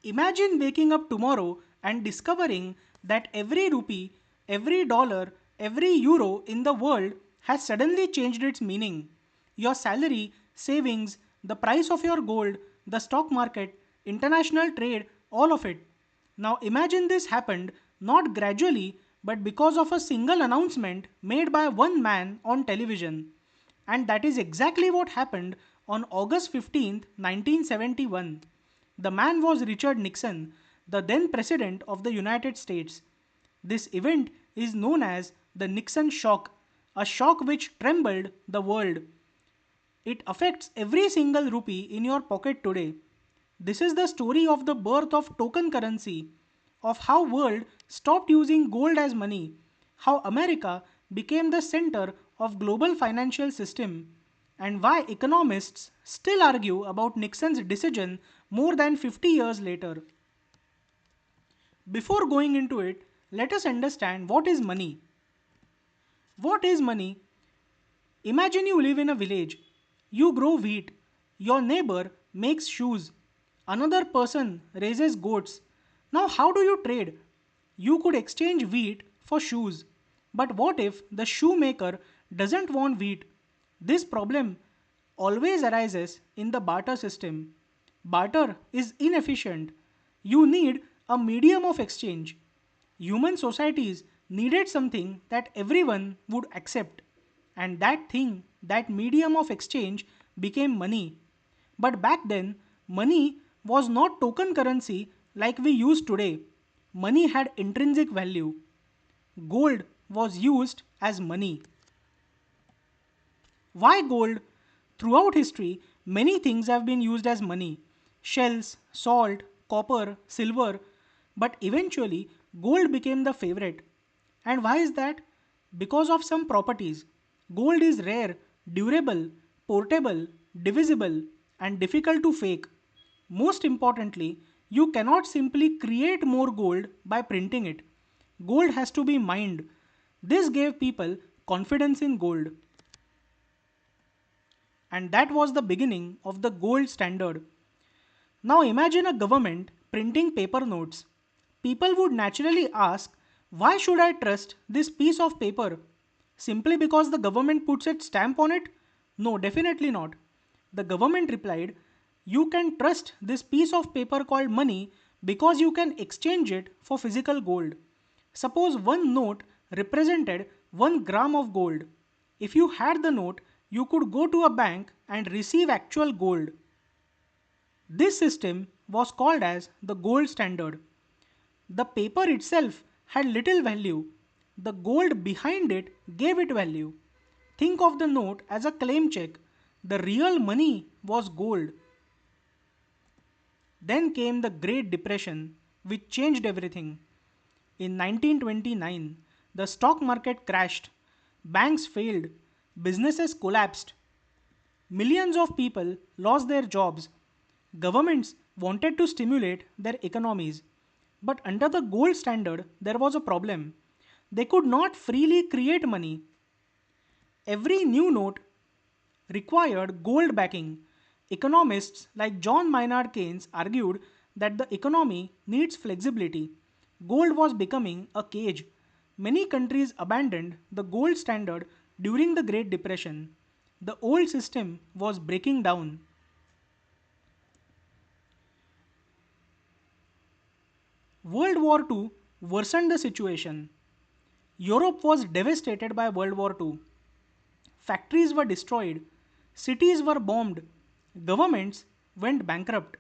Imagine waking up tomorrow and discovering that every rupee, every dollar, every euro in the world has suddenly changed its meaning. Your salary, savings, the price of your gold, the stock market, international trade, all of it. Now imagine this happened not gradually but because of a single announcement made by one man on television. And that is exactly what happened on August 15th, 1971. The man was Richard Nixon, the then President of the United States. This event is known as the Nixon Shock, a shock which trembled the world. It affects every single rupee in your pocket today. This is the story of the birth of token currency, of how world stopped using gold as money, how America became the center of global financial system, and why economists still argue about Nixon's decision more than 50 years later. Before going into it, let us understand what is money. What is money? Imagine you live in a village. You grow wheat. Your neighbor makes shoes. Another person raises goats. Now, how do you trade? You could exchange wheat for shoes. But what if the shoemaker doesn't want wheat? This problem always arises in the barter system. Barter is inefficient. You need a medium of exchange. Human societies needed something that everyone would accept, and that thing, that medium of exchange, became money. But back then, money was not token currency like we use today. Money had intrinsic value. Gold was used as money. Why gold? Throughout history, many things have been used as money: shells, salt, copper, silver, but eventually gold became the favorite. And why is that? Because of some properties. Gold is rare, durable, portable, divisible, and difficult to fake. Most importantly, you cannot simply create more gold by printing it. Gold has to be mined. This gave people confidence in gold. And that was the beginning of the gold standard. Now imagine a government printing paper notes. People would naturally ask, why should I trust this piece of paper? Simply because the government puts its stamp on it? No, definitely not. The government replied, you can trust this piece of paper called money because you can exchange it for physical gold. Suppose one note represented 1 gram of gold. If you had the note, you could go to a bank and receive actual gold. This system was called as the gold standard. The paper itself had little value. The gold behind it gave it value. Think of the note as a claim check. The real money was gold. Then came the Great Depression, which changed everything. In 1929, the stock market crashed, banks failed, businesses collapsed, millions of people lost their jobs. Governments wanted to stimulate their economies. But under the gold standard, there was a problem. They could not freely create money. Every new note required gold backing. Economists like John Maynard Keynes argued that the economy needs flexibility. Gold was becoming a cage. Many countries abandoned the gold standard during the Great Depression. The old system was breaking down. World War II worsened the situation. Europe was devastated by World War II. Factories were destroyed, cities were bombed, governments went bankrupt.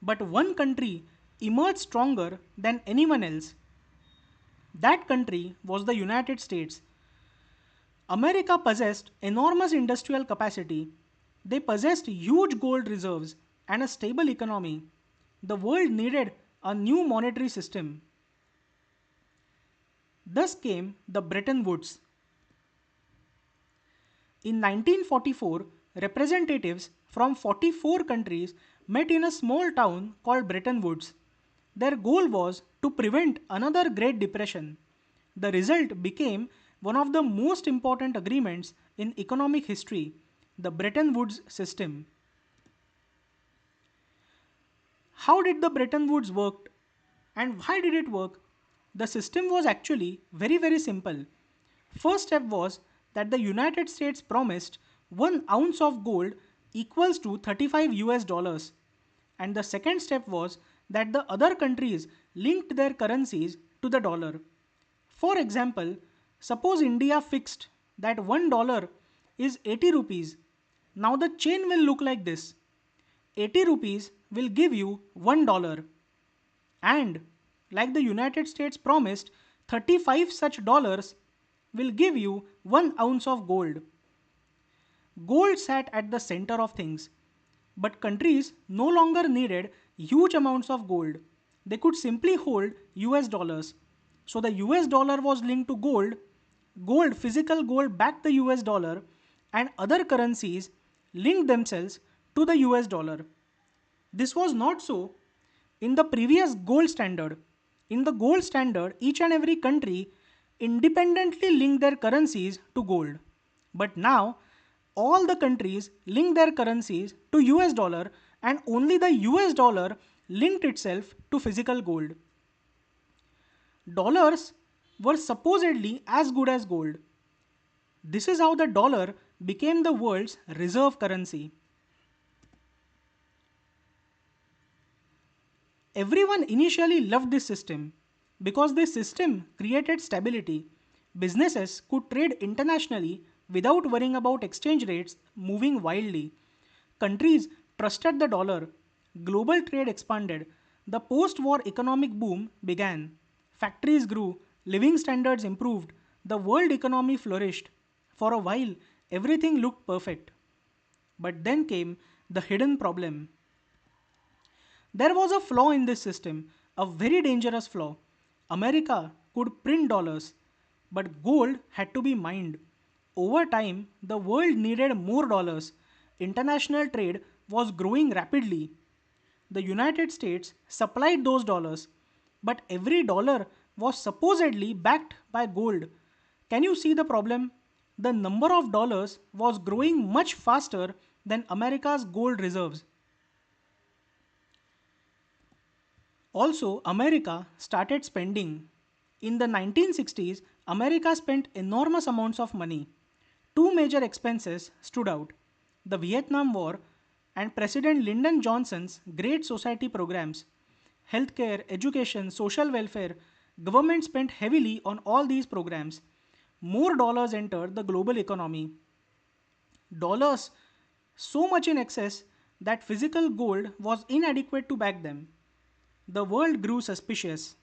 But one country emerged stronger than anyone else. That country was the United States. America possessed enormous industrial capacity. They possessed huge gold reserves and a stable economy. The world needed a new monetary system. Thus came the Bretton Woods. In 1944, representatives from 44 countries met in a small town called Bretton Woods. Their goal was to prevent another Great Depression. The result became one of the most important agreements in economic history, the Bretton Woods system. How did the Bretton Woods work and why did it work? The system was actually very simple. First step was that the United States promised 1 ounce of gold equals to 35 US dollars. And the second step was that the other countries linked their currencies to the dollar. For example, suppose India fixed that $1 is 80 rupees. Now the chain will look like this. 80 rupees will give you $1. And like the United States promised, 35 such dollars will give you 1 ounce of gold. Gold sat at the center of things, but countries no longer needed huge amounts of gold. They could simply hold US dollars. So the US dollar was linked to gold, physical gold backed the US dollar, and other currencies linked themselves to the US dollar. This was not so in the previous gold standard. In the gold standard, each and every country independently linked their currencies to gold. But now, all the countries link their currencies to US dollar and only the US dollar linked itself to physical gold. Dollars were supposedly as good as gold. This is how the dollar became the world's reserve currency. Everyone initially loved this system because this system created stability. Businesses could trade internationally without worrying about exchange rates moving wildly. Countries trusted the dollar. Global trade expanded. The post war economic boom began. Factories grew. Living standards improved. The world economy flourished. For a while, everything looked perfect. But then came the hidden problem. There was a flaw in this system, a very dangerous flaw. America could print dollars, but gold had to be mined. Over time, the world needed more dollars. International trade was growing rapidly. The United States supplied those dollars, but every dollar was supposedly backed by gold. Can you see the problem? The number of dollars was growing much faster than America's gold reserves. Also, America started spending. In the 1960s, America spent enormous amounts of money. Two major expenses stood out: the Vietnam War and President Lyndon Johnson's Great Society programs. Healthcare, education, social welfare, government spent heavily on all these programs. More dollars entered the global economy. Dollars so much in excess that physical gold was inadequate to back them. The world grew suspicious.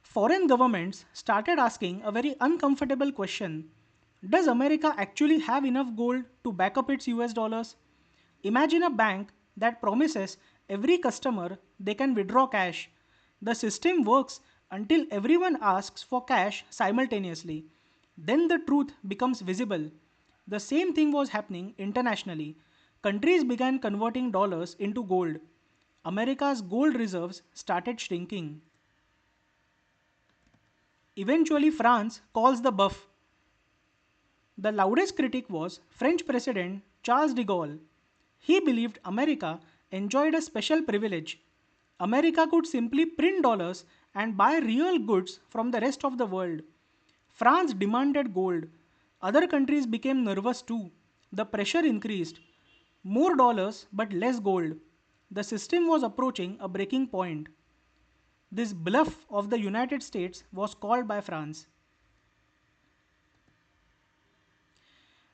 Foreign governments started asking a very uncomfortable question: does America actually have enough gold to back up its US dollars? Imagine a bank that promises every customer they can withdraw cash. The system works until everyone asks for cash simultaneously. Then the truth becomes visible. The same thing was happening internationally. Countries began converting dollars into gold. America's gold reserves started shrinking. Eventually, France calls the bluff. The loudest critic was French President Charles de Gaulle. He believed America enjoyed a special privilege. America could simply print dollars and buy real goods from the rest of the world. France demanded gold. Other countries became nervous too. The pressure increased. More dollars but less gold. The system was approaching a breaking point. This bluff of the United States was called by France.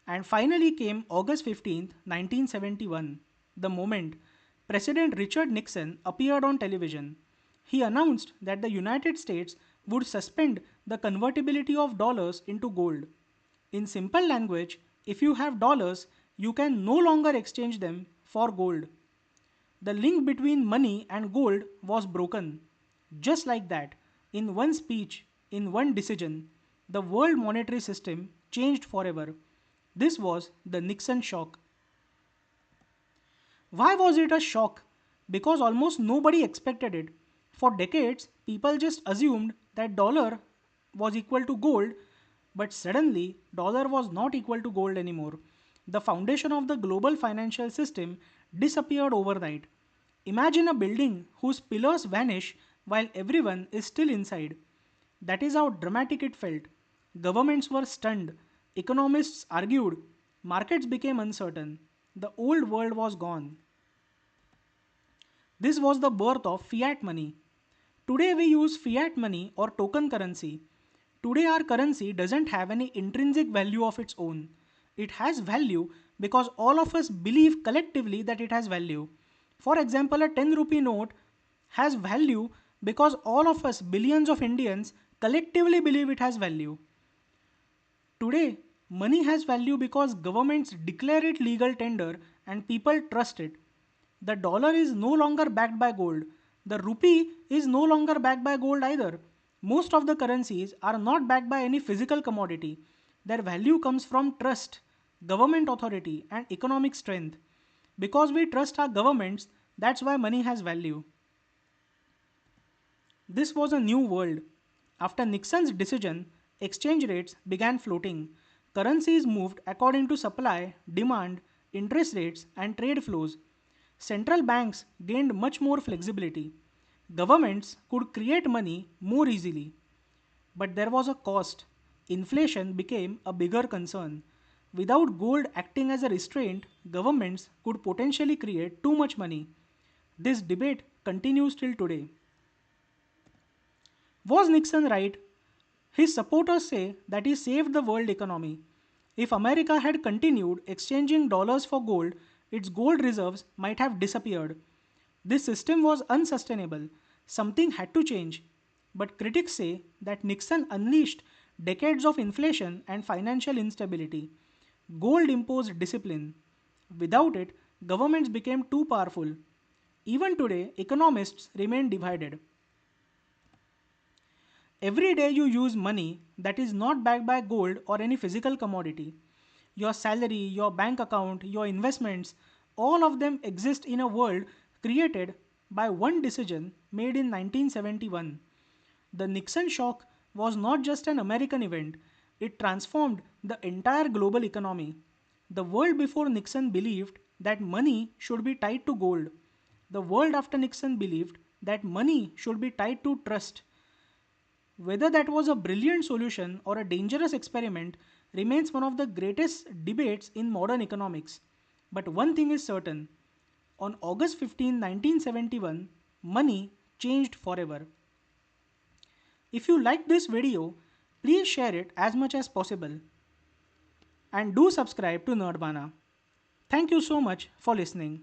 And finally came August 15th, 1971, the moment President Richard Nixon appeared on television. He announced that the United States would suspend the convertibility of dollars into gold. In simple language, if you have dollars, you can no longer exchange them for gold. The link between money and gold was broken. Just like that, in one speech, in one decision, the world monetary system changed forever. This was the Nixon shock. Why was it a shock? Because almost nobody expected it. For decades, people just assumed that dollar was equal to gold, but suddenly dollar was not equal to gold anymore. The foundation of the global financial system disappeared overnight. Imagine a building whose pillars vanish while everyone is still inside. That is how dramatic it felt. Governments were stunned, economists argued, markets became uncertain. The old world was gone. This was the birth of fiat money. Today we use fiat money or token currency. Today our currency doesn't have any intrinsic value of its own. It has value because all of us believe collectively that it has value. For example, a 10 rupee note has value because all of us, billions of Indians, collectively believe it has value. Today, money has value because governments declare it legal tender and people trust it. The dollar is no longer backed by gold. The rupee is no longer backed by gold either. Most of the currencies are not backed by any physical commodity. Their value comes from trust, government authority, and economic strength. Because we trust our governments, that's why money has value. This was a new world. After Nixon's decision, exchange rates began floating. Currencies moved according to supply, demand, interest rates, and trade flows. Central banks gained much more flexibility. Governments could create money more easily. But there was a cost. Inflation became a bigger concern. Without gold acting as a restraint, governments could potentially create too much money. This debate continues till today. Was Nixon right? His supporters say that he saved the world economy. If America had continued exchanging dollars for gold, its gold reserves might have disappeared. This system was unsustainable. Something had to change. But critics say that Nixon unleashed decades of inflation and financial instability. Gold imposed discipline. Without it, governments became too powerful. Even today, economists remain divided. Every day you use money that is not backed by gold or any physical commodity. Your salary, your bank account, your investments, all of them exist in a world created by one decision made in 1971. The Nixon shock was not just an American event, it transformed the entire global economy. The world before Nixon believed that money should be tied to gold. The world after Nixon believed that money should be tied to trust. Whether that was a brilliant solution or a dangerous experiment remains one of the greatest debates in modern economics. But one thing is certain: on August 15, 1971, money changed forever. If you liked this video, please share it as much as possible and do subscribe to Nerdbana. Thank you so much for listening.